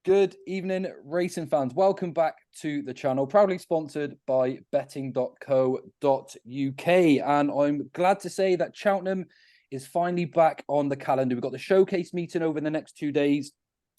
Good evening, racing fans. Welcome back to the channel, proudly sponsored by betting.co.uk. And I'm glad to say that Cheltenham is finally back on the calendar. We've got the showcase meeting over the next 2 days.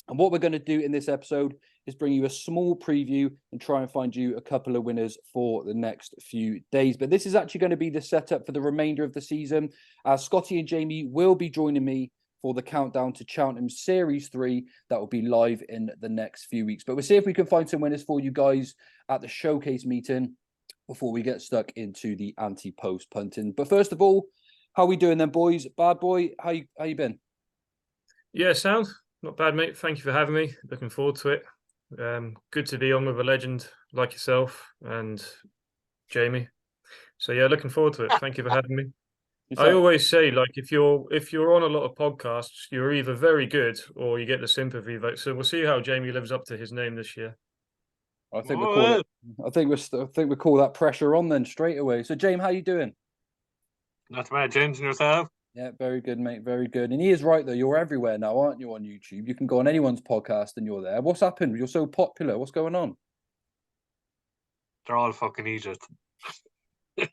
And what we're going to do in this episode is bring you a small preview and try and find you a couple of winners for the next few days. But this is actually going to be the setup for the remainder of the season. Scotty and Jamie will be joining me for the Countdown to Cheltenham Series 3 that will be live in the next few weeks. But we'll see if we can find some winners for you guys at the showcase meeting before we get stuck into the anti-post punting. But first of all, how are we doing then, boys? Bad boy, how you been? Yeah, sound. Not bad, mate. Thank you for having me. Looking forward to it. Good to be on with a legend like yourself and Jamie. So yeah, looking forward to it. Thank you for having me. I always say, like, if you're on a lot of podcasts, you're either very good or you get the sympathy vote. So we'll see how Jamie lives up to his name this year. I think we call that pressure on then straight away. So James, how you doing? Not bad, James, and yourself? Yeah, very good, mate. Very good. And he is right, though. You're everywhere now, aren't you, on YouTube? You can go on anyone's podcast and you're there. What's happened? You're so popular. What's going on? They're all fucking Egypt.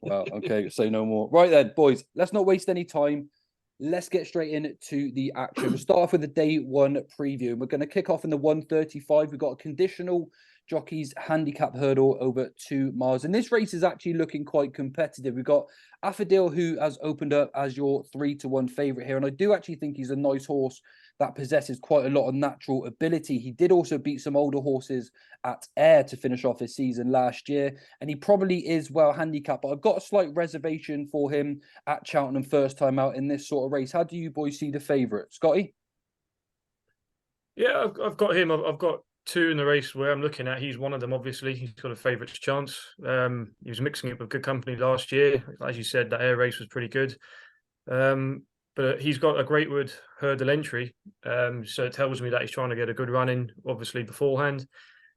Well, okay, say no more. Right then, boys, let's not waste any time. Let's get straight into the action. We'll start off with the day one preview. We're going to kick off in the 135. We've got a conditional jockey's handicap hurdle over 2 miles. And this race is actually looking quite competitive. We've got Affadil, who has opened up as your 3-1 favourite here. And I do actually think he's a nice horse that possesses quite a lot of natural ability. He did also beat some older horses at Ayr to finish off his season last year. And he probably is well handicapped. But I've got a slight reservation for him at Cheltenham first time out in this sort of race. How do you boys see the favourite? Scotty? Yeah, I've got him. I've got 2 in the race where I'm looking at. He's one of them, obviously. He's got a favourites chance. He was mixing it with good company last year. As you said, that Ayr race was pretty good. But he's got a Greatwood hurdle entry. So it tells me that he's trying to get a good run in, obviously, beforehand.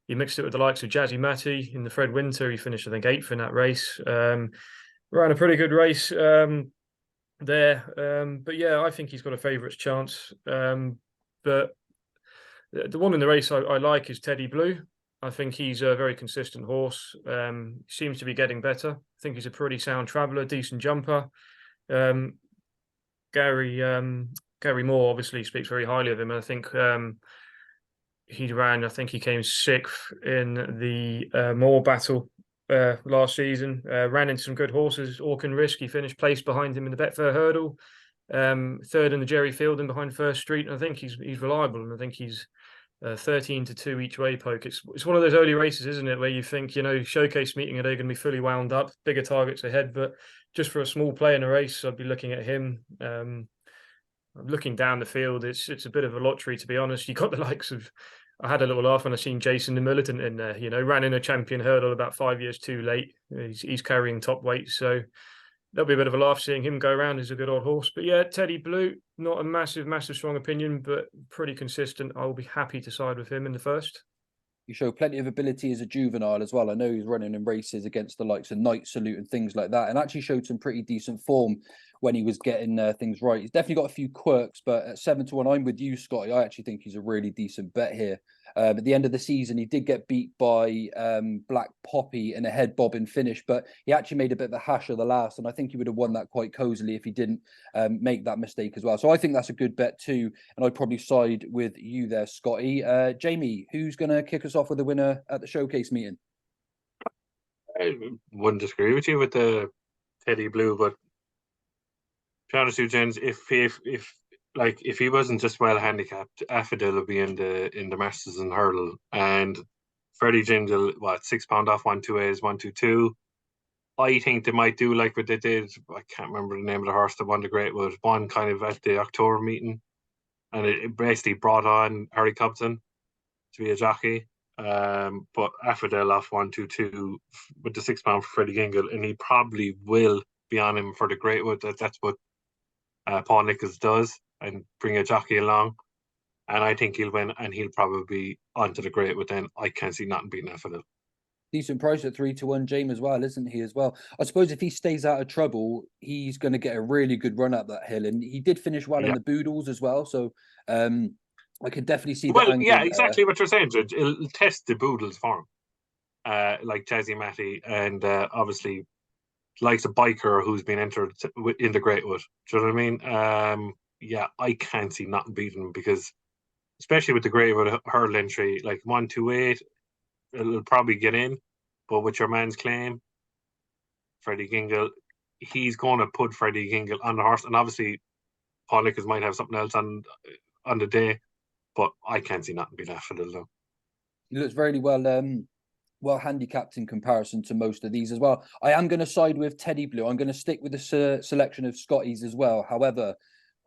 He mixed it with the likes of Jazzy Matty in the Fred Winter. He finished, I think, 8th in that race. Ran a pretty good race there. But yeah, I think he's got a favourites chance. But the one in the race I like is Teddy Blue. I think he's a very consistent horse. Seems to be getting better. I think he's a pretty sound traveller, decent jumper. Gary Moore obviously speaks very highly of him. And I think he came 6th in the Moore battle last season. Ran into some good horses. Orkin Risk, he finished place behind him in the Betfair Hurdle. 3rd in the Jerry Fielding behind First Street. And I think he's reliable. And I think he's 13-2 each way poke. It's one of those early races, isn't it, where you think, showcase meeting, are they going to be fully wound up, bigger targets ahead? But just for a small play in a race, I'd be looking at him. I'm looking down the field. It's a bit of a lottery, to be honest. You got the likes of, I had a little laugh when I seen Jason the Militant in there. Ran in a champion hurdle about 5 years too late. He's carrying top weight, so that'll be a bit of a laugh seeing him go around. He's a good old horse. But yeah, Teddy Blue, not a massive strong opinion, but pretty consistent. I'll be happy to side with him in the first. You show plenty of ability as a juvenile as well. I know he's running in races against the likes of Night Salute and things like that, and actually showed some pretty decent form when he was getting things right. He's definitely got a few quirks, but at 7-1, I'm with you, Scotty. I actually think he's a really decent bet here. At the end of the season, he did get beat by Black Poppy in a head bobbing finish, but he actually made a bit of a hash of the last, and I think he would have won that quite cozily if he didn't make that mistake as well. So I think that's a good bet too, and I'd probably side with you there, Scotty. Jamie, who's going to kick us off with the winner at the showcase meeting? I wouldn't disagree with you with the Teddy Blue, but to be honest with you, James, if he wasn't just well handicapped, Affadil would be in the Masters and Hurdle, and Freddie Ginger, £6 off 1-2 A's 1-2-2. I think they might do like what they did. I can't remember the name of the horse that won the Greatwood. One kind of at the October meeting, and it basically brought on Harry Cobson to be a jockey. But Affadil off 1-2-2 with the £6 for Freddie Gingle, and he probably will be on him for the Greatwood. That's what Paul Nichols does, and bring a jockey along. And I think he'll win, and he'll probably be onto the Greatwood. Then I can't see nothing beating Affadil. Decent price at 3-1, James, as well, isn't he? As well, I suppose if he stays out of trouble, he's going to get a really good run up that hill, and he did finish well in the Boodles as well. So I could definitely see the Well, angle yeah, there. exactly what you're saying, Judge. It'll test the Boodle's form, like Jazzy Matty, and obviously likes a biker who's been entered in the Great Wood. Do you know what I mean? Yeah, I can't see nothing beating him because, especially with the Great Wood hurdle entry, like 128, it'll probably get in. But with your man's claim, Freddie Gingle, he's going to put Freddie Gingle on the horse, and obviously Paul Nichols might have something else on the day, but I can't see nothing beat Asphodel though. He looks very well handicapped in comparison to most of these as well. I am going to side with Teddy Blue. I'm going to stick with the selection of Scotties as well. However,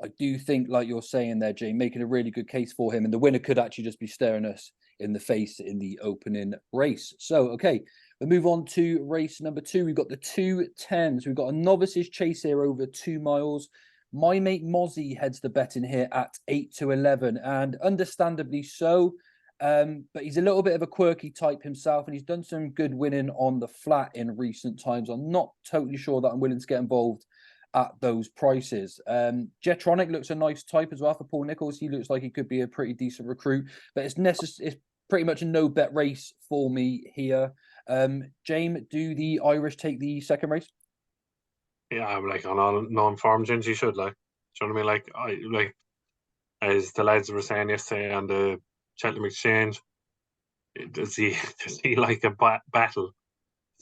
I do think, like you're saying there, Jay, making a really good case for him, and the winner could actually just be staring us in the face in the opening race. So, okay, we'll move on to race number 2. We've got the 2:10s. We've got a novice's chase here over 2 miles. My mate Mozzie heads the bet in here at 8-11, and understandably so. But he's a little bit of a quirky type himself, and he's done some good winning on the flat in recent times. I'm not totally sure that I'm willing to get involved at those prices. Jetronic looks a nice type as well for Paul Nichols. He looks like he could be a pretty decent recruit, but it's pretty much a no bet race for me here. James, do the Irish take the second race? Yeah, I'm like on all non-form gins, you should like. Do you know what I mean? Like as the lads were saying yesterday on the Cheltenham Exchange, does he like a battle?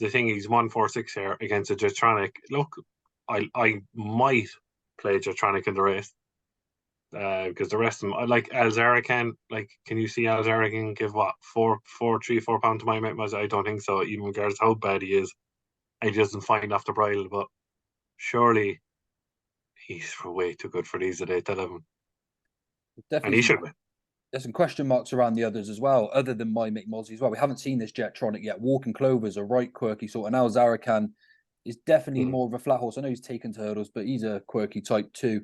The thing he's 146 here against a Jetronic. Look, I might play Jetronic in the race because the rest of them, I like Alzarakan. Like, can you see Alzarakan give what 4 pound to my mate? I don't think so. Even regards how bad he is, he doesn't find off the bridle, but surely he's way too good for these at 8-11. And he should win. There's some question marks around the others as well, other than my mate Mozzie as well. We haven't seen this Jetronic yet. Walking Clover's a right quirky sort, and Al Zarakan is definitely more of a flat horse. I know he's taken to hurdles, but he's a quirky type too.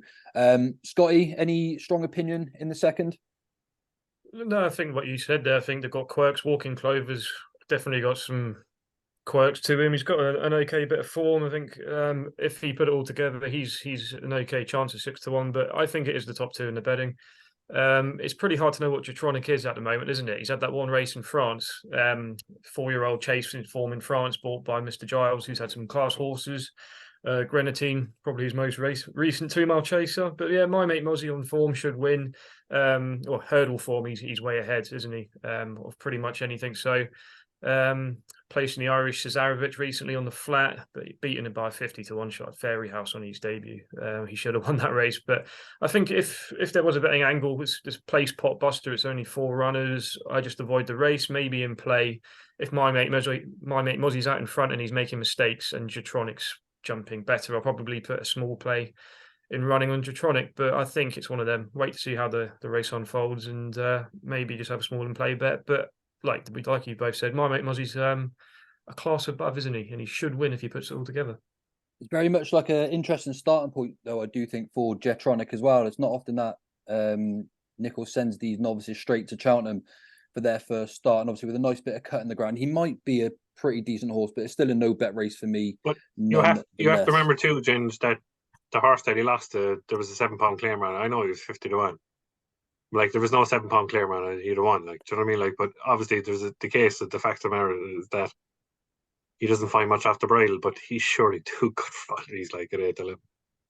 Scotty, any strong opinion in the second? No, I think what you said there. I think they've got quirks. Walking Clover's definitely got some quirks to him. He's got an okay bit of form. I think if he put it all together, he's an okay chance of 6-1. But I think it is the top 2 in the betting. It's pretty hard to know what Jetronic is at the moment, isn't it? He's had that one race in France, 4-year-old chase in form in France, bought by Mr. Giles, who's had some class horses. Grenadine, probably his most recent 2-mile chaser. But yeah, my mate Mozzie on form should win. Or hurdle form, he's way ahead, isn't he? Of pretty much anything. So placing the Irish Cesarovic recently on the flat, but beaten him by 50-1 shot at Fairy House on his debut. He should have won that race. But I think if there was a betting angle, this place pot buster, it's only 4 runners. I just avoid the race, maybe in play. If my mate Mozzie's out in front and he's making mistakes and Jetronic's jumping better, I'll probably put a small play in running on Jetronic, but I think it's one of them. Wait to see how the race unfolds and maybe just have a small and play bet. But like you both said, my mate Mozzie's a class above, isn't he? And he should win if he puts it all together. It's very much like an interesting starting point, though, I do think, for Jetronic as well. It's not often that Nichols sends these novices straight to Cheltenham for their first start. And obviously with a nice bit of cut in the ground, he might be a pretty decent horse, but it's still a no bet race for me. But you have to remember too, Ginge, that the horse that he lost to, there was a 7-pound claim on it. I know he was 50-1. Like, there was no 7-pound claim on it either one. Like, do you know what I mean? Like, but obviously there's the case that the fact of the matter is that he doesn't find much off the bridle, but he's surely too good for what he's like at 8-11. I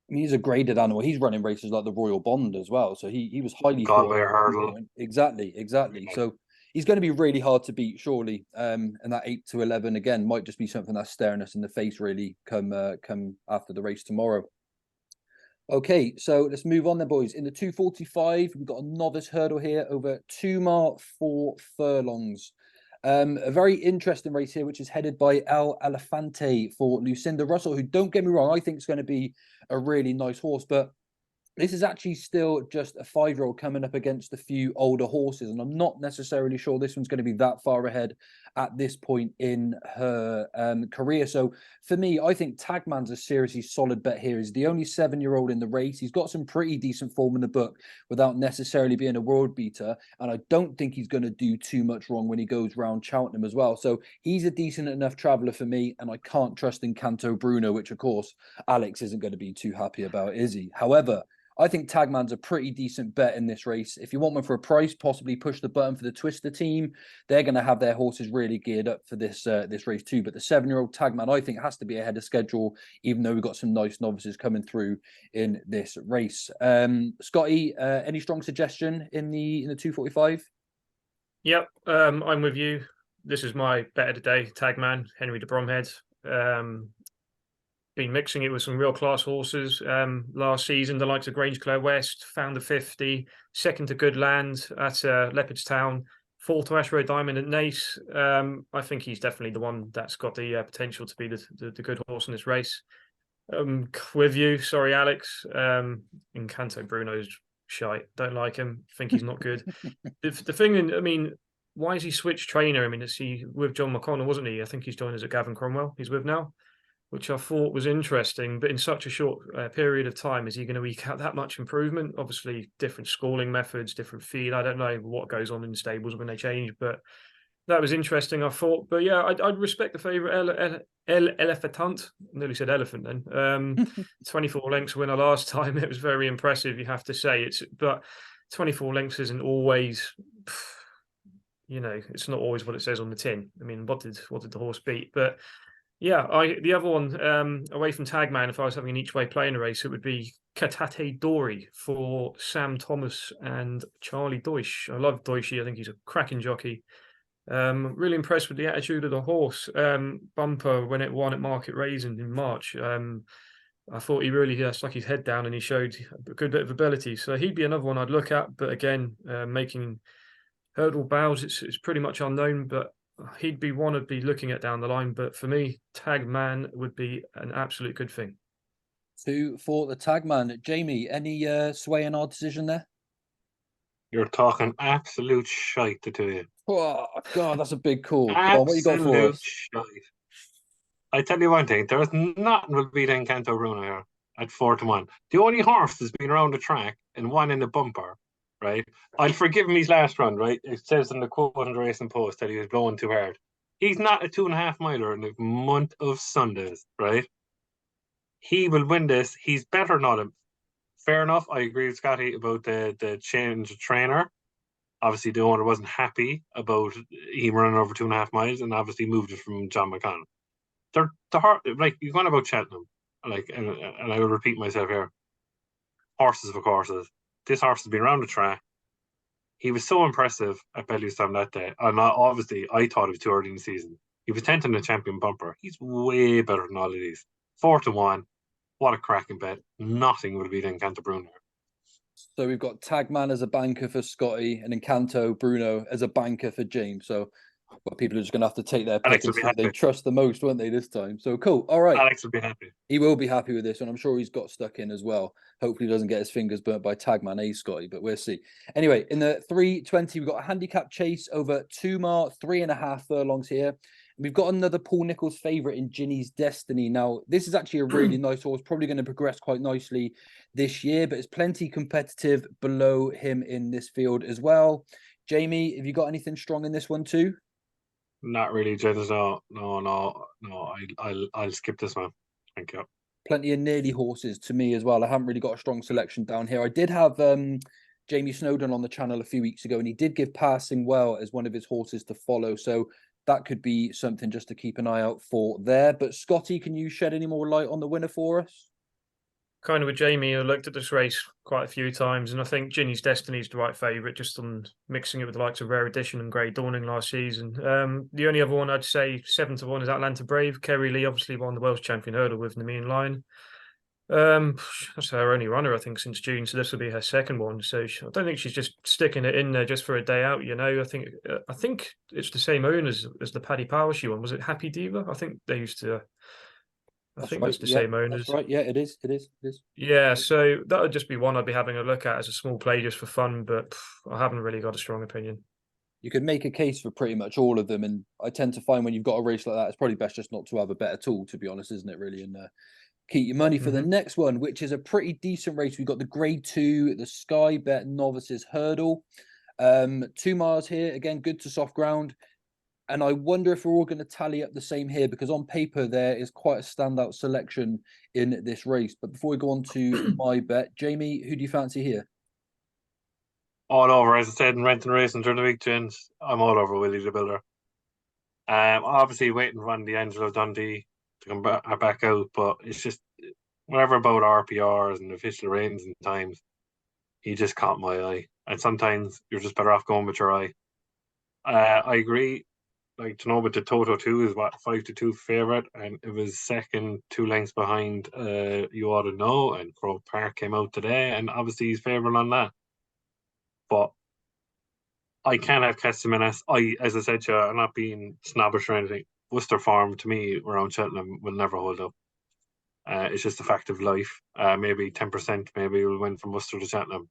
mean, he's a graded animal. He's running races like the Royal Bond as well. So he was highly Galway hurdle. Exactly. Yeah. So he's going to be really hard to beat, surely. And that 8-11 again might just be something that's staring us in the face really come after the race tomorrow. Okay, so let's move on then, boys. In the 2:45, we've got a novice hurdle here over 2 mile 4 furlongs. A very interesting race here, which is headed by El Elefante for Lucinda Russell, who, don't get me wrong, I think is going to be a really nice horse, but this is actually still just a 5-year-old coming up against a few older horses, and I'm not necessarily sure this one's going to be that far ahead at this point in her career. So for me, I think Tagman's a seriously solid bet here. He's the only 7-year-old in the race. He's got some pretty decent form in the book without necessarily being a world beater, and I don't think he's going to do too much wrong when he goes round Cheltenham as well. So he's a decent enough traveller for me, and I can't trust in Canto Bruno, which of course Alex isn't going to be too happy about, is he? However, I think Tagman's a pretty decent bet in this race. If you want one for a price, possibly push the button for the Twister team. They're going to have their horses really geared up for this this race too. But the 7-year-old Tagman, I think, has to be ahead of schedule, even though we've got some nice novices coming through in this race. Scotty, any strong suggestion in the 245? Yep, I'm with you. This is my bet of the day. Tagman, Henry de Bromhead. Been mixing it with some real class horses last season, the likes of Grange Clare West, found the 50, second to Good Land at Leopardstown, fourth to Ashrow Diamond at Nace. I think he's definitely the one that's got the potential to be the good horse in this race. With you, sorry, Alex. Encanto Bruno's shite. Don't like him. Think he's not good. The thing, I mean, why has he switched trainer? I mean, is he with John McConnell, wasn't he? I think he's joined us at Gavin Cromwell. He's with now, which I thought was interesting. But in such a short period of time, is he going to eke out that much improvement? Obviously, different schooling methods, different feed. I don't know what goes on in stables when they change, but that was interesting, I thought. But yeah, I'd respect the favourite El Elephant. Nearly said elephant then. 24 lengths winner last time. It was very impressive, you have to say. But 24 lengths isn't always, it's not always what it says on the tin. I mean, what did the horse beat? But yeah, the other one, away from Tagman, if I was having an each way play in a race, it would be Katate Dory for Sam Thomas and Charlie Deutsch. I love Deutsche. I think he's a cracking jockey. Really impressed with the attitude of the horse. Bumper when it won at Market Raisin in March. I thought he really stuck his head down and he showed a good bit of ability. So he'd be another one I'd look at. But again, making hurdle bows, it's pretty much unknown. But he'd be one I'd be looking at down the line. But for me, Tagman would be an absolute good thing. 2 for the Tagman. Jamie, any sway in our decision there? You're talking absolute shite to you. Oh, God, that's a big call. Come on, what you got for Absolute us? shite. I tell you one thing, there's nothing will beat Encanto Bruno here at 4-1. The only horse that's been around the track and won in the bumper, right? I'll forgive him his last run, right? It says in the quote on the Racing Post that he was blowing too hard. He's not a 2.5 miler in the month of Sundays, right? He will win this. He's better than him. Fair enough. I agree with Scotty about the change of trainer. Obviously, the owner wasn't happy about him running over 2.5 miles, and obviously moved it from John McConnell. Like you're going about Cheltenham, and I will repeat myself here. Horses for courses. This horse has been around the track. He was so impressive at Bellewstown that day, and obviously I thought it was too early in the season. He was 10th in the champion bumper. He's way better than all of these. 4-1. What a cracking bet. Nothing would beat Encanto Bruno. So we've got Tagman as a banker for Scotty and Encanto Bruno as a banker for James. So people are just going to have to take their pick and see if they trust the most, won't they, this time? So cool. All right. Alex will be happy. He will be happy with this, and I'm sure he's got stuck in as well. Hopefully he doesn't get his fingers burnt by Tagman, Scotty, but we'll see. Anyway, in the 320, we've got a handicap chase over 2 mile, 3.5 furlongs here. We've got another Paul Nicholls favourite in Ginny's Destiny. Now, this is actually a really nice horse, probably going to progress quite nicely this year, but it's plenty competitive below him in this field as well. Jamie, have you got anything strong in this one too? Not really, James. No. I'll skip this one. Thank you. Plenty of nearly horses to me as well. I haven't really got a strong selection down here. I did have Jamie Snowden on the channel a few weeks ago, and he did give Passing Well as one of his horses to follow. So that could be something just to keep an eye out for there. But Scotty, can you shed any more light on the winner for us? Kind of with Jamie, I looked at this race quite a few times, and I think Ginny's Destiny is the right favourite, just on mixing it with the likes of Rare Edition and Grey Dawning last season. The only other one I'd say 7-1 is Atlanta Brave. Kerry Lee obviously won the Welsh Champion Hurdle with Nemean Line. That's her only runner, I think, since June, so this will be her second one. So I don't think she's just sticking it in there just for a day out. I think it's the same owners as the Paddy Power she won. Was it Happy Diva? I think they used to. That's the same owners. That's right. Yeah, it is. Yeah, so that would just be one I'd be having a look at as a small play just for fun, but I haven't really got a strong opinion. You could make a case for pretty much all of them, and I tend to find when you've got a race like that, it's probably best just not to have a bet at all, to be honest, isn't it, really? And keep your money for the next one, which is a pretty decent race. We've got the Grade 2, the Sky Bet Novices Hurdle. 2 miles here, again, good to soft ground. And I wonder if we're all going to tally up the same here, because on paper there is quite a standout selection in this race. But before we go on to my bet, Jamie, who do you fancy here? All over, as I said, in renting racing during the week, gents. I'm all over Willie the Builder. Obviously waiting for D'Angelo Dundee to come back out, but it's just whatever about RPRs and official ratings and times, he just caught my eye. And sometimes you're just better off going with your eye. I agree. Like, to know, but the Toto 2 is what, 5-2 favourite, and it was second 2 lengths behind You Ought to Know, and Croke Park came out today, and obviously he's favourite on that. But I can't have Castellamanes. As I said to you, I'm not being snobbish or anything. Worcester Farm, to me, around Cheltenham, will never hold up. It's just a fact of life. Maybe 10%, maybe we'll win from Worcester to Cheltenham.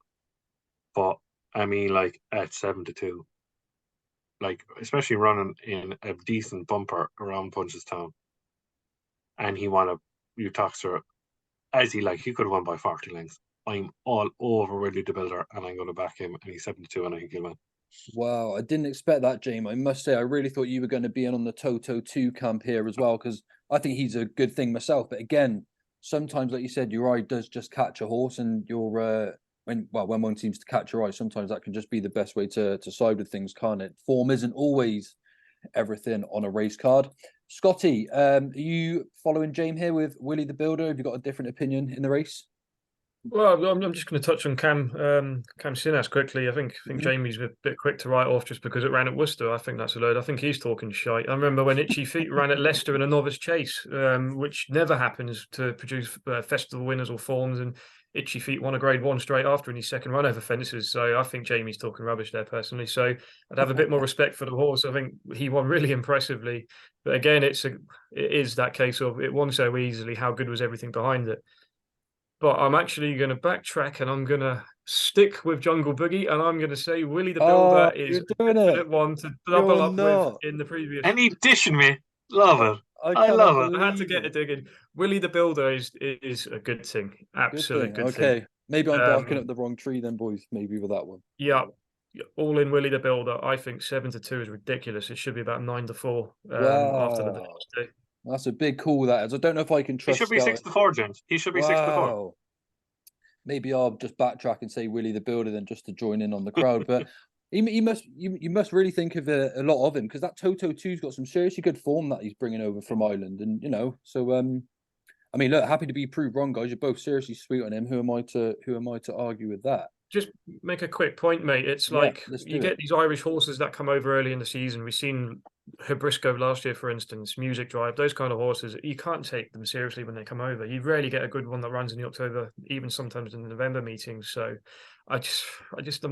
But, I mean, like, at 7-2. Like, especially running in a decent bumper around Punchestown. And he won you talk to as he could have won by 40 lengths. I'm all over Ridley the Builder, and I'm going to back him, and he's 7-2, and I think he'll win. Wow, I didn't expect that, Jamie. I must say, I really thought you were going to be in on the Toto 2 camp here as well, because I think he's a good thing myself. But again, sometimes, like you said, your eye does just catch a horse, and when one seems to catch your eye, sometimes that can just be the best way to side with things, can't it? Form isn't always everything on a race card. Scotty, are you following James here with Willie the Builder? Have you got a different opinion in the race? Well, I'm just going to touch on Cam Sinas quickly. I think Jamie's a bit quick to write off just because it ran at Worcester. I think that's a load. I think he's talking shite. I remember when Itchy Feet ran at Leicester in a novice chase, which never happens to produce festival winners or forms. And Itchy Feet won a Grade 1 straight after in his second run over fences. So I think Jamie's talking rubbish there personally. So I'd have a bit more respect for the horse. I think he won really impressively. But again, it is that case of it won so easily. How good was everything behind it? But I'm actually going to backtrack and I'm going to stick with Jungle Boogie, and I'm going to say Willie the Builder is a definite one to double up with in the previous. Any addition, me, love it. I love it. I had to get a dig in. Willie the Builder is a good thing. Absolute good thing. Okay, maybe I'm barking up the wrong tree then, boys. Maybe with that one. Yeah, all in Willie the Builder. I think 7-2 is ridiculous. It should be about 9-4 after the day. That's a big call, that is. I don't know if I can trust. He should be 6-4, James. He should be 6-4. Maybe I'll just backtrack and say Willie the Builder then, just to join in on the crowd. But you must really think of a lot of him, because that Toto 2's got some seriously good form that he's bringing over from Ireland, and so I mean, look, happy to be proved wrong, guys. You're both seriously sweet on him. Who am I to argue with that? Just make a quick point, mate. It's like you get these Irish horses that come over early in the season. We've seen Hibrisco last year, for instance, Music Drive, those kind of horses. You can't take them seriously when they come over. You rarely get a good one that runs in the October, even sometimes in the November meetings. So I'm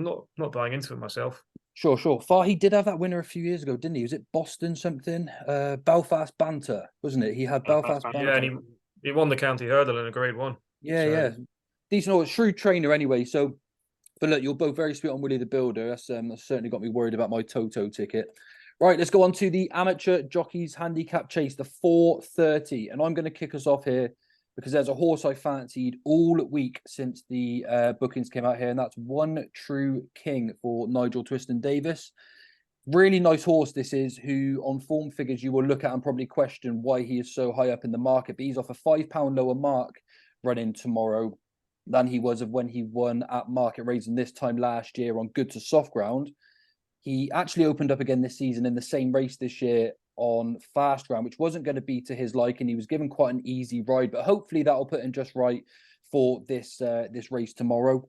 not buying into it myself. Sure. Fahy did have that winner a few years ago, didn't he? Was it Boston something? Belfast Banter, wasn't it? He had Belfast Banter. Yeah, and he won the county hurdle in a Grade 1. Yeah. Decent, shrewd trainer anyway. So, but look, you're both very sweet on Willie the Builder. That's certainly got me worried about my Toto ticket. Right, let's go on to the amateur jockeys handicap chase, the 4:30, and I'm going to kick us off here because there's a horse I fancied all week since the bookings came out here, and that's One True King for Nigel Twiston-Davies. Really nice horse this is, who on form figures you will look at and probably question why he is so high up in the market, but he's off a £5 lower mark running tomorrow than he was of when he won at market raising this time last year on good to soft ground. He actually opened up again this season in the same race this year on fast ground, which wasn't going to be to his liking. He was given quite an easy ride, but hopefully that'll put him just right for this race tomorrow.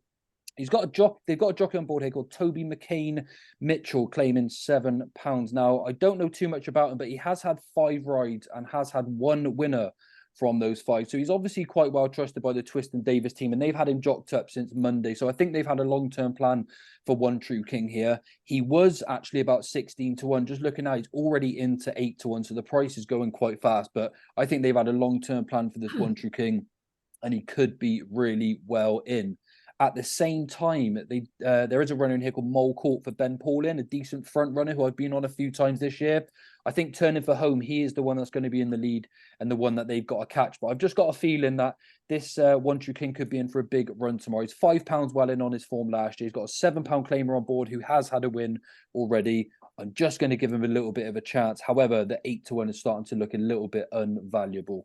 They've got a jockey on board here called Toby McCain Mitchell, claiming £7. Now, I don't know too much about him, but he has had 5 rides and has had 1 winner from those 5. So he's obviously quite well trusted by the Twiston-Davies team, and they've had him jocked up since Monday. So I think they've had a long-term plan for One True King here. He was actually about 16-1. Just looking now, he's already into 8-1. So the price is going quite fast, but I think they've had a long-term plan for this One True King, and he could be really well in. At the same time, there is a runner in here called Mole Court for Ben Paulin, a decent front runner who I've been on a few times this year. I think turning for home, he is the one that's going to be in the lead and the one that they've got to catch. But I've just got a feeling that this One True King could be in for a big run tomorrow. He's £5 well in on his form last year. He's got a £7 claimer on board who has had a win already. I'm just going to give him a little bit of a chance. However, the 8-1 is starting to look a little bit unvaluable.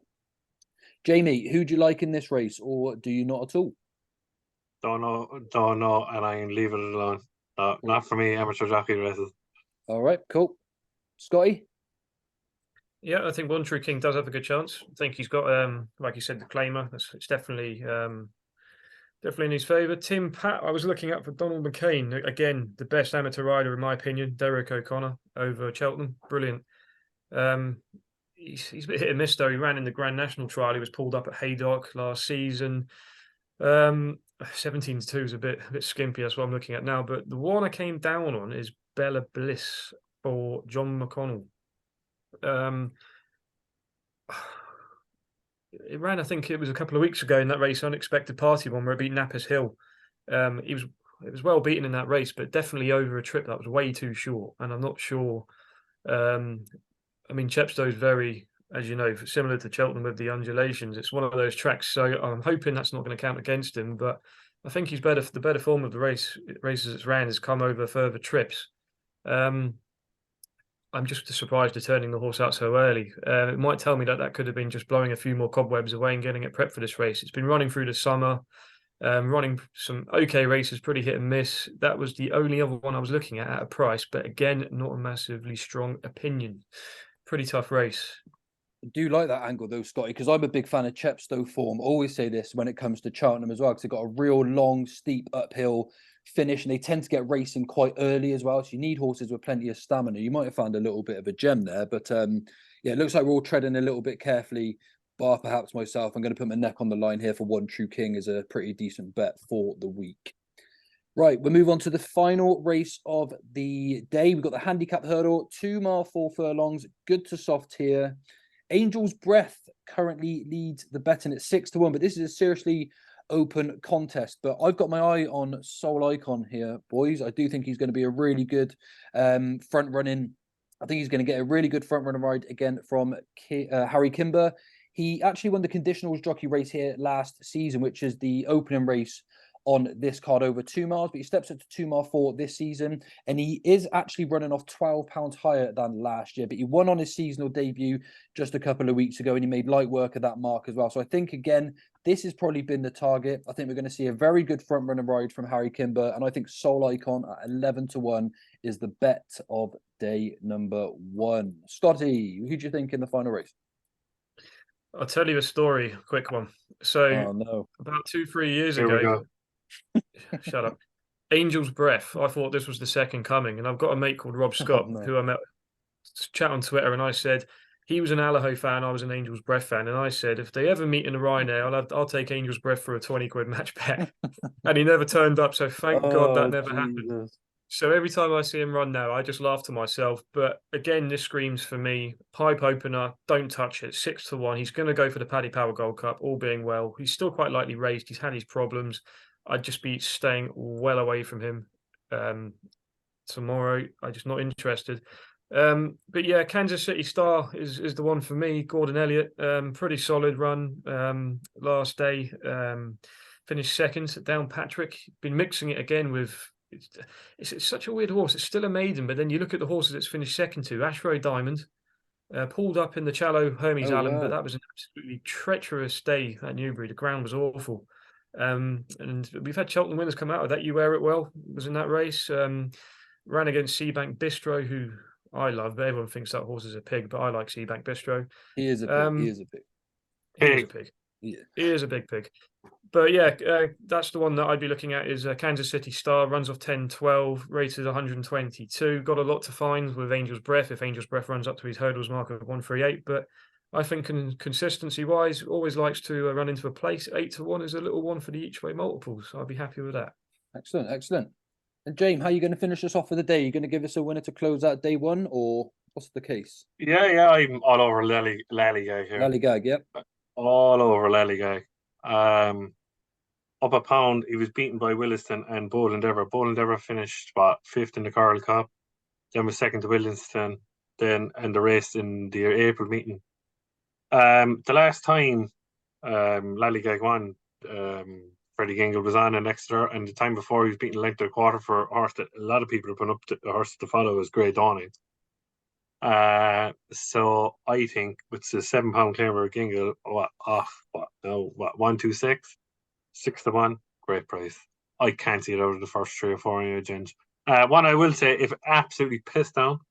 Jamie, who do you like in this race, or do you not at all? Don't know, and I'm leaving it alone. No, not for me, amateur jockey races. All right, cool. Scotty? Yeah, I think One True King does have a good chance. I think he's got, like you said, the claimer. It's definitely in his favour. Tim Pat, I was looking up for Donald McCain. Again, the best amateur rider, in my opinion. Derek O'Connor over Cheltenham. Brilliant. He's a bit hit and miss, though. He ran in the Grand National trial. He was pulled up at Haydock last season. 17-2 is a bit skimpy. That's what I'm looking at now. But the one I came down on is Bella Bliss for John McConnell. It ran, I think it was a couple of weeks ago in that race, Unexpected Party one, where it beat Nappers Hill. It was well beaten in that race, but definitely over a trip that was way too short. And I'm not sure. I mean, Chepstow is very, as you know, similar to Cheltenham with the undulations. It's one of those tracks, so I'm hoping that's not going to count against him. But I think he's better. The better form of the races it's ran has come over further trips. I'm just surprised at turning the horse out so early. It might tell me that could have been just blowing a few more cobwebs away and getting it prepped for this race. It's been running through the summer, running some okay races, pretty hit and miss. That was the only other one I was looking at a price, but again, not a massively strong opinion. Pretty tough race. I do like that angle though, Scotty, because I'm a big fan of Chepstow form. I always say this when it comes to Cheltenham as well, because they've got a real long, steep uphill finish, and they tend to get racing quite early as well. So you need horses with plenty of stamina. You might have found a little bit of a gem there, but yeah, it looks like we're all treading a little bit carefully. Bar perhaps myself, I'm going to put my neck on the line here for One True King as a pretty decent bet for the week. Right, we'll move on to the final race of the day. We've got the handicap hurdle, 2 mile 4 furlongs, good to soft here. Angel's Breath currently leads the betting at 6-1, but this is a seriously open contest. But I've got my eye on Soul Icon here, boys. I do think he's going to be a really good front running. I think he's going to get a really good front runner ride again from Harry Kimber. He actually won the conditionals jockey race here last season, which is the opening race on this card over 2 miles, but he steps up to 2 mile 4 this season, and he is actually running off £12 higher than last year, but he won on his seasonal debut just a couple of weeks ago, and he made light work of that mark as well. So I think, again, this has probably been the target. I think we're going to see a very good front runner ride from Harry Kimber, and I think Soul Icon at 11-1 is the bet of day number 1. Scotty, who do you think in the final race? I'll tell you a story, a quick one. So about 2-3 years ago, shut up. Angel's Breath. I thought this was the second coming, and I've got a mate called Rob Scott who I met chat on Twitter, and I said he was an Allaho fan, I was an Angel's Breath fan, and I said if they ever meet in a Rhino, I'll take Angel's Breath for a 20 quid match bet, and he never turned up. So thank God that never happened. So every time I see him run now, I just laugh to myself. But again, this screams for me, pipe opener, don't touch it, 6-1. He's going to go for the Paddy Power Gold Cup, all being well. He's still quite lightly raised. He's had his problems. I'd just be staying well away from him tomorrow. I'm just not interested. But yeah, Kansas City Star is the one for me. Gordon Elliott, pretty solid run last day. Finished second at Downpatrick. Been mixing it again with... It's such a weird horse. It's still a maiden, but then you look at the horses it's finished second to. Ashrow Diamond, pulled up in the Challow Hermes Allen, but that was an absolutely treacherous day at Newbury. The ground was awful. And we've had Cheltenham winners come out of that. You Wear It Well was in that race. Ran against Seabank Bistro, who I love, but everyone thinks that horse is a pig, but I like Seabank Bistro. He is a pig. He is a pig. He is a pig. Yeah. He is a big pig. But yeah, that's the one that I'd be looking at is Kansas City Star, runs off 10-12, rated 122. Got a lot to find with Angel's Breath if Angel's Breath runs up to his hurdles mark of 138. But I think consistency-wise, always likes to run into a place. 8-1 is a little one for the each-way multiples. So I'd be happy with that. Excellent, excellent. And James, how are you going to finish us off for the day? Are you going to give us a winner to close out day 1, or what's the case? Yeah, I'm all over Lallygag here. Lallygag, yep. All over Lallygag. Up a pound, he was beaten by Williston and Bold Endeavour. Bold Endeavour finished 5th in the Coral Cup, then was second to Williston, then and the race in the April meeting. The last time Lallygag won, Freddie Gingle was on in Exeter, and the time before he was beating length of quarter for a horse that a lot of people have put up to, a horse to follow is Grey Dawning. So I think with the £7 claimer Gingle, 126, 6-1, great price. I can't see it out of the first 3 or 4 anyway, Ginge. One I will say, if absolutely pissed down,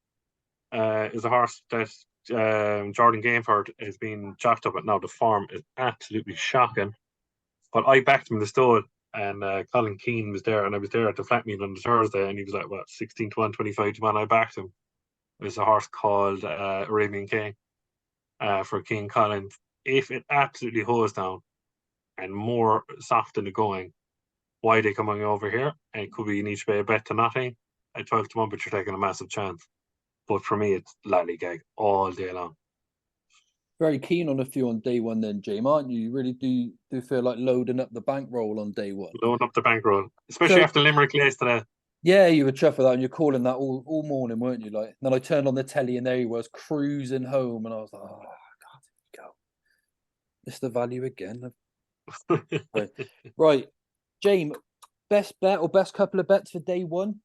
is a horse that Jordan Gainford has been chopped up at now. The form is absolutely shocking. But I backed him in the stall, and Colin Keane was there, and I was there at the flat meet on the Thursday, and he was like, what, 16-1, 25-1. I backed him. There's a horse called Arabian King for King Collins. If it absolutely hose down and more soft in the going, why are they coming over here? And it could be an each way bet to nothing at 12-1, but you're taking a massive chance. But for me, it's Lallygag all day long. Very keen on a few on day one, then, James, aren't you? You really do feel like loading up the bankroll on day one. Loading up the bankroll, especially after Limerick Lace today. Yeah, you were chuffed with that, and you're calling that all morning, weren't you? Like, and then I turned on the telly, and there he was cruising home, and I was like, oh God, here we go. It's the value again. Right, James, best bet or best couple of bets for day one?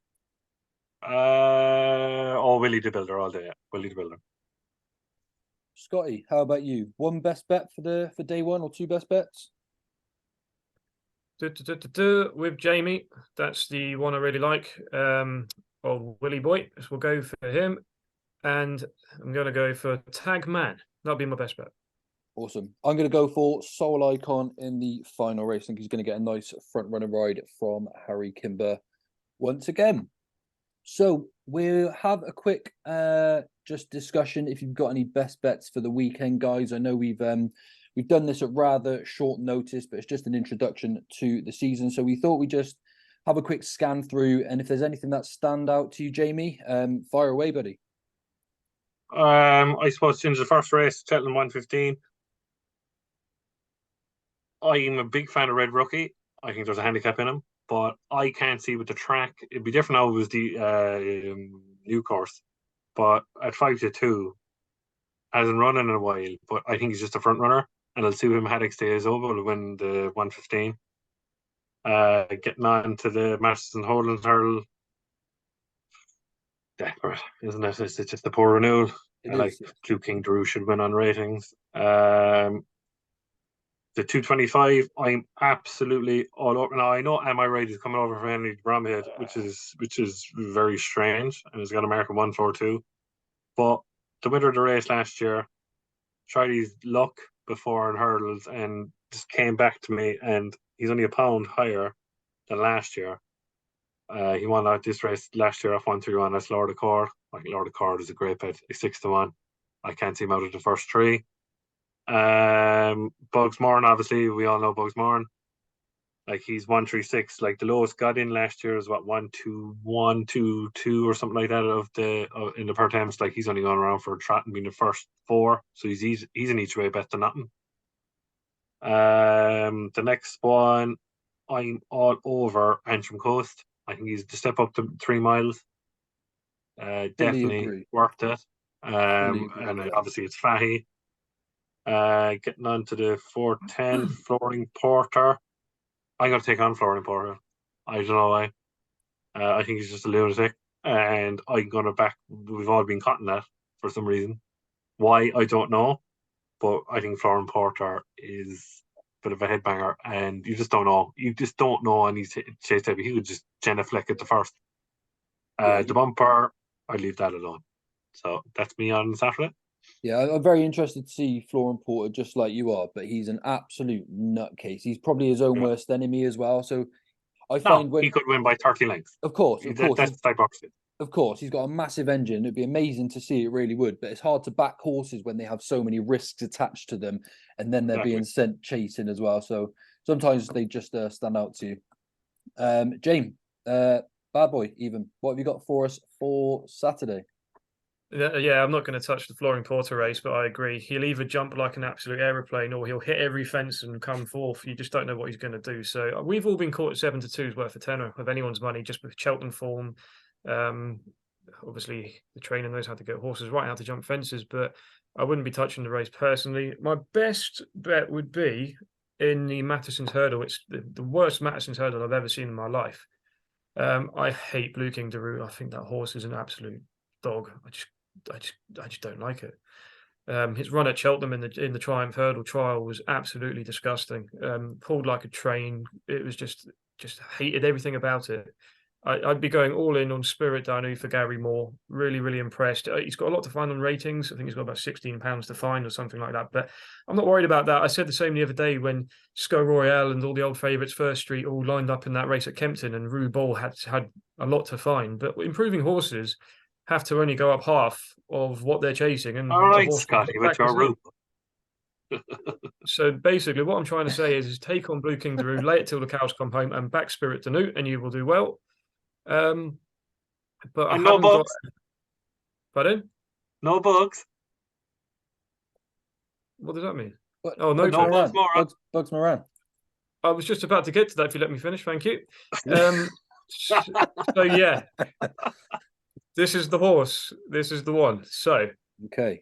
Willie the Builder all day. Yeah. Willie the Builder. Scotty, how about you? One best bet for day one, or two best bets? With Jamie, that's the one I really like. Old Willie Boy, so we'll go for him. And I'm going to go for Tag Man. That'll be my best bet. Awesome. I'm going to go for Soul Icon in the final race. I think he's going to get a nice front runner ride from Harry Kimber once again. So we'll have a quick just discussion if you've got any best bets for the weekend, guys. I know we've done this at rather short notice, but it's just an introduction to the season. So we thought we'd just have a quick scan through, and if there's anything that stand out to you, Jamie, fire away, buddy. I suppose since the first race, Cheltenham 115. I'm a big fan of Red Rookie. I think there's a handicap in him, but I can't see with the track. It'd be different now with the new course, but at 5-2, hasn't run in a while. But I think he's just a front runner, and I'll see him Haddock stays over to win the 115. Getting on to the Masters and Holdings hurdle, desperate, isn't it? It's just a poor renewal. Blue King Drew should win on ratings. The 225, I'm absolutely all over. Now I know Am I Right is coming over for Henry Bromhead, which is very strange, and he's got a mark of 142. But the winner of the race last year tried his luck before in hurdles and just came back to me, and he's only £1 higher than last year. He won out this race last year off 131. That's Lord of Cord. I think Lord of Cord is a great bet. He's 6-1. I can't see him out of the first 3. Bugs Moran, obviously, we all know Bugs Moran. Like, he's 136. Like, the lowest got in last year is what, 1-2-1-2-2 or something like that of the in the per temps. Like, he's only gone around for a trot and being the first 4, so he's an each way bet to nothing. The next one, I'm all over Antrim Coast. I think he's to step up to 3 miles. Definitely worth it. And obviously it's Fahy. Getting on to the 410, Flooring Porter. I'm going to take on Flooring Porter. I don't know why. I think he's just a lunatic. And I'm going to back, we've all been cutting that for some reason. Why, I don't know. But I think Flooring Porter is a bit of a headbanger. And you just don't know. You just don't know. And he's chase type. He would just Jenna Fleck at the first. The bumper, I leave that alone. So that's me on Saturday. Yeah, I'm very interested to see Flooring Porter just like you are, but he's an absolute nutcase. He's probably his own worst enemy as well. So I find when he could win by 30 lengths. Of course. That's the type of opposite. Of course, he's got a massive engine. It'd be amazing to see, it really would. But it's hard to back horses when they have so many risks attached to them, and then they're being sent chasing as well. So sometimes they just stand out to you. James, bad boy, even. What have you got for us for Saturday? Yeah, I'm not going to touch the Flooring Porter race, but I agree. He'll either jump like an absolute aeroplane or he'll hit every fence and come forth. You just don't know what he's going to do. So we've all been caught at 7-2's worth of tenner of anyone's money just with Cheltenham form. Obviously, the trainer knows how to get horses right, how to jump fences, but I wouldn't be touching the race personally. My best bet would be in the Mattison's hurdle. It's the worst Mattison's hurdle I've ever seen in my life. I hate Blue King Daru. I think that horse is an absolute dog. I just don't like it. His run at Cheltenham in the Triumph Hurdle trial was absolutely disgusting. Pulled like a train. It was just hated everything about it. I'd be going all in on Spirit Danu for Gary Moore. Really, really impressed. He's got a lot to find on ratings. I think he's got about £16 to find or something like that. But I'm not worried about that. I said the same the other day when Sco Royale and all the old favourites, First Street, all lined up in that race at Kempton, and Rue Ball had a lot to find. But improving horses have to only go up half of what they're chasing. And All a right, horse Scotty, can with back your as well. route. So basically, what I'm trying to say is take on Blue King Daru, lay it till the cows come home, and back Spirit Danu, and you will do well. But I And no haven't got. bugs. Pardon? No bugs. What does that mean? But Oh, no no bugs. bugs, Moran. Bugs Moran. I was just about to get to that if you let me finish. Thank you. So yeah, this is the horse. This is the one. So Okay.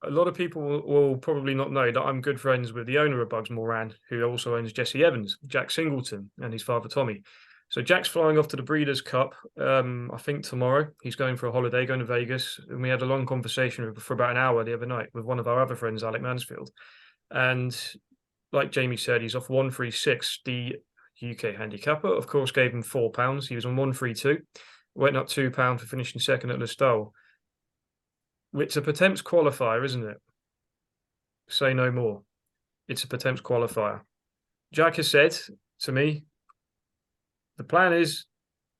a lot of people will probably not know that I'm good friends with the owner of Bugs Moran, who also owns Jesse Evans, Jack Singleton, and his father Tommy. So Jack's flying off to the Breeders' Cup, I think tomorrow. He's going for a holiday, going to Vegas. And we had a long conversation for about an hour the other night with one of our other friends, Alec Mansfield. And like Jamie said, he's off 136. The UK handicapper, of course, gave him £4. He was on 132. Went up £2 for finishing second at Listowel. It's a Pertemps qualifier, isn't it? Say no more. It's a Pertemps qualifier. Jack has said to me, the plan is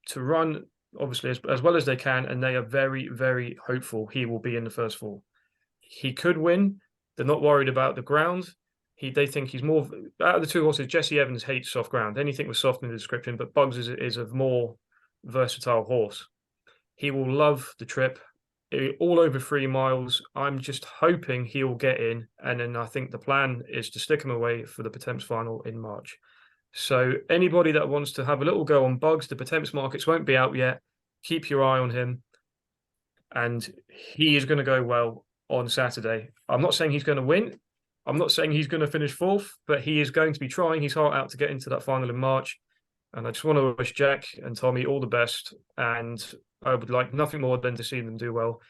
to run, obviously, as well as they can, and they are very, very hopeful he will be in the first four. He could win. They're not worried about the ground. They think he's more out of the two horses. Jesse Evans hates soft ground. Anything was soft in the description, but Bugs is a more versatile horse. He will love the trip. All over 3 miles. I'm just hoping he'll get in, and then I think the plan is to stick him away for the Pertemps final in March. So anybody that wants to have a little go on Bugs, the Pertemps markets won't be out yet. Keep your eye on him, and he is going to go well on Saturday. I'm not saying he's going to win. I'm not saying he's going to finish fourth, but he is going to be trying his heart out to get into that final in March. And I just want to wish Jack and Tommy all the best. And I would like nothing more than to see them do well.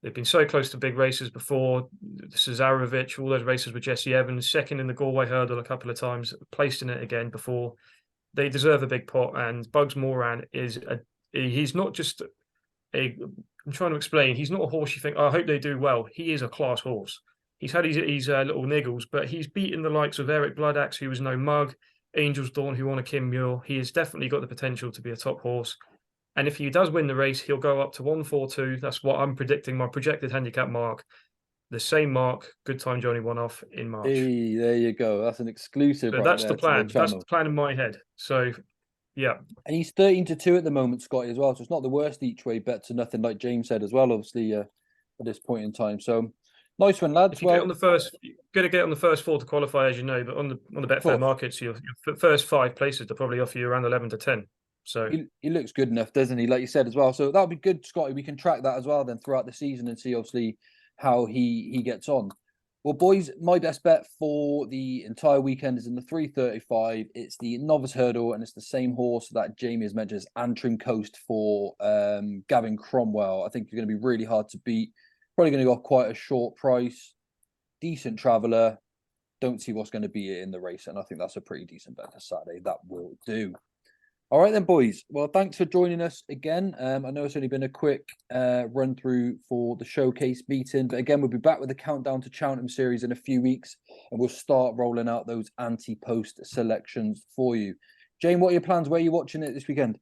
They've been so close to big races before. Cesarovic, all those races with Jesse Evans, second in the Galway Hurdle a couple of times, placed in it again before. They deserve a big pot. And Bugs Moran he's not just I'm trying to explain, he's not a horse you think, oh, I hope they do well. He is a class horse. He's had his little niggles, but he's beaten the likes of Eric Bloodaxe, who was no mug, Angel's Dawn, who won a Kim Muir. He has definitely got the potential to be a top horse. And if he does win the race, he'll go up to 142. That's what I'm predicting, my projected handicap mark. The same mark, Good Time Johnny won off in March. Hey, there you go. That's an exclusive. So right that's there the plan. to That's the plan in my head. So, yeah. And he's 13-2 at the moment, Scotty, as well. So it's not the worst each way bet to nothing, like James said as well, obviously, at this point in time. So nice one, lads. If you get on the first, you're going to get on the first 4 to qualify, as you know, but on the Betfair markets, your first 5 places, they'll probably offer you around 11 to 10. So he looks good enough, doesn't he? Like you said as well. So that'll be good, Scotty. We can track that as well then throughout the season and see obviously how he gets on. Well, boys, my best bet for the entire weekend is in the 335. It's the novice hurdle, and it's the same horse that Jamie has mentioned as Antrim Coast for Gavin Cromwell. I think you're going to be really hard to beat. Probably going to go off quite a short price. Decent traveller. Don't see what's going to be in the race, and I think that's a pretty decent bet for Saturday. That will do. All right then, boys. Well, thanks for joining us again. I know it's only been a quick run through for the showcase meeting, but again, we'll be back with the Countdown to Cheltenham series in a few weeks, and we'll start rolling out those anti-post selections for you. Jane, what are your plans? Where are you watching it this weekend?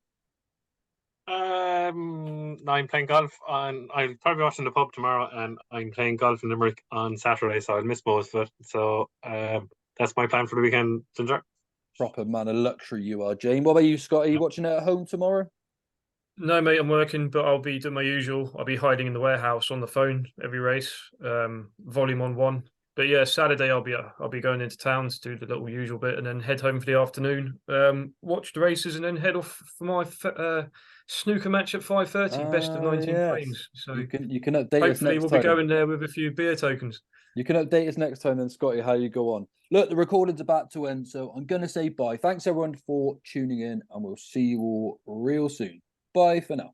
I'm playing golf on. I'll probably be watching the pub tomorrow, and I'm playing golf in Limerick on Saturday, so I'll miss most of it. So that's my plan for the weekend, Ginger. Proper man of luxury you are, Jane. What about you, Scott? Are you watching it at home tomorrow? no, mate, I'm working, but I'll be doing my usual. I'll be hiding in the warehouse on the phone every race, volume on 1, But yeah, Saturday I'll be going into town to do the little usual bit, and then head home for the afternoon. Watch the races, and then head off for my snooker match at 5:30. Best of 19 yes. frames. So you can update us hopefully next we'll time. be going there with a few beer tokens. You can update us next time then, Scotty, how you go on. Look, the recording's about to end, so I'm going to say bye. Thanks, everyone, for tuning in, and we'll see you all real soon. Bye for now.